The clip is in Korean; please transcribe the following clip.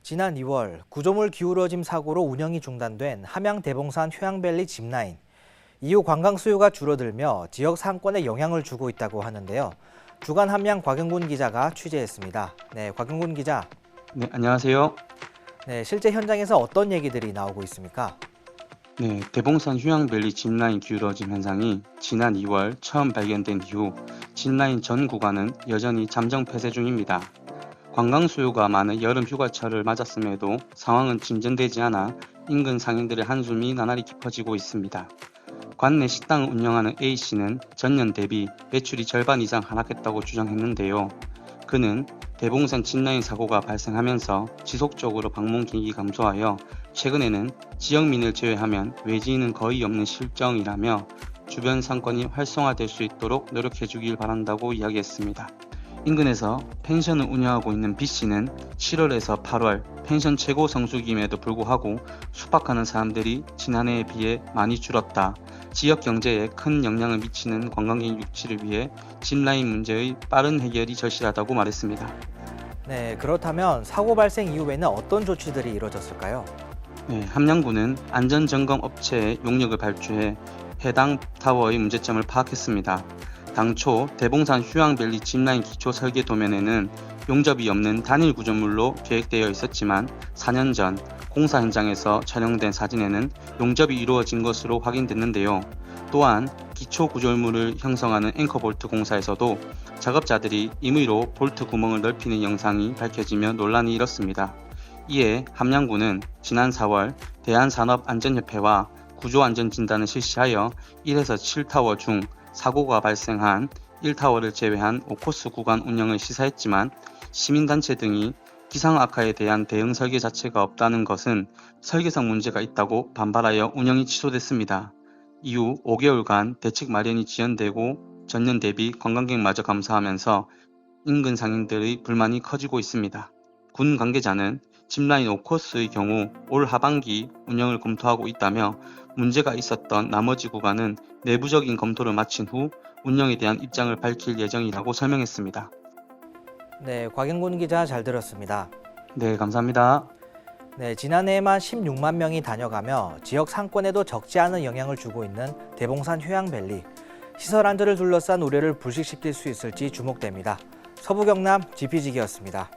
지난 2월 구조물 기울어짐 사고로 운영이 중단된 함양 대봉산 휴양밸리 짚라인. 이후 관광 수요가 줄어들며 지역 상권에 영향을 주고 있다고 하는데요. 주간 함양 곽영군 기자가 취재했습니다. 네, 곽영군 기자. 네, 안녕하세요. 네, 실제 현장에서 어떤 얘기들이 나오고 있습니까? 네, 대봉산 휴양밸리 짚라인 기울어짐 현상이 지난 2월 처음 발견된 이후 짚라인 전 구간은 여전히 잠정 폐쇄 중입니다. 관광 수요가 많은 여름 휴가철을 맞았음에도 상황은 진전되지 않아 인근 상인들의 한숨이 나날이 깊어지고 있습니다. 관내 식당을 운영하는 A씨는 전년 대비 매출이 절반 이상 하락했다고 주장했는데요. 그는 대봉산 짚라인 사고가 발생하면서 지속적으로 방문객이 감소하여 최근에는 지역민을 제외하면 외지인은 거의 없는 실정이라며 주변 상권이 활성화될 수 있도록 노력해 주길 바란다고 이야기했습니다. 인근에서 펜션을 운영하고 있는 B씨는 7월에서 8월 펜션 최고 성수기임에도 불구하고 숙박하는 사람들이 지난해에 비해 많이 줄었다. 지역 경제에 큰 영향을 미치는 관광객 유치를 위해 짚라인 문제의 빠른 해결이 절실하다고 말했습니다. 네, 그렇다면 사고 발생 이후에는 어떤 조치들이 이뤄졌을까요? 네, 함양군은 안전점검 업체에 용역을 발주해 해당 타워의 문제점을 파악했습니다. 당초 대봉산 휴양밸리 짚라인 기초 설계 도면에는 용접이 없는 단일 구조물로 계획되어 있었지만 4년 전 공사 현장에서 촬영된 사진에는 용접이 이루어진 것으로 확인됐는데요. 또한 기초 구조물을 형성하는 앵커볼트 공사에서도 작업자들이 임의로 볼트 구멍을 넓히는 영상이 밝혀지며 논란이 일었습니다. 이에 함양군은 지난 4월 대한산업안전협회와 구조안전진단을 실시하여 1에서 7타워 중 사고가 발생한 1타워를 제외한 5코스 구간 운영을 시사했지만 시민단체 등이 기상 악화에 대한 대응 설계 자체가 없다는 것은 설계상 문제가 있다고 반발하여 운영이 취소됐습니다. 이후 5개월간 대책 마련이 지연되고 전년 대비 관광객마저 감소하면서 인근 상인들의 불만이 커지고 있습니다. 군 관계자는 짚라인 5코스의 경우 올 하반기 운영을 검토하고 있다며 문제가 있었던 나머지 구간은 내부적인 검토를 마친 후 운영에 대한 입장을 밝힐 예정이라고 설명했습니다. 네, 곽영군 기자 잘 들었습니다. 네, 감사합니다. 네, 지난해에만 16만 명이 다녀가며 지역 상권에도 적지 않은 영향을 주고 있는 대봉산 휴양밸리. 시설 안전을 둘러싼 우려를 불식시킬 수 있을지 주목됩니다. 서부 경남 GPG기였습니다.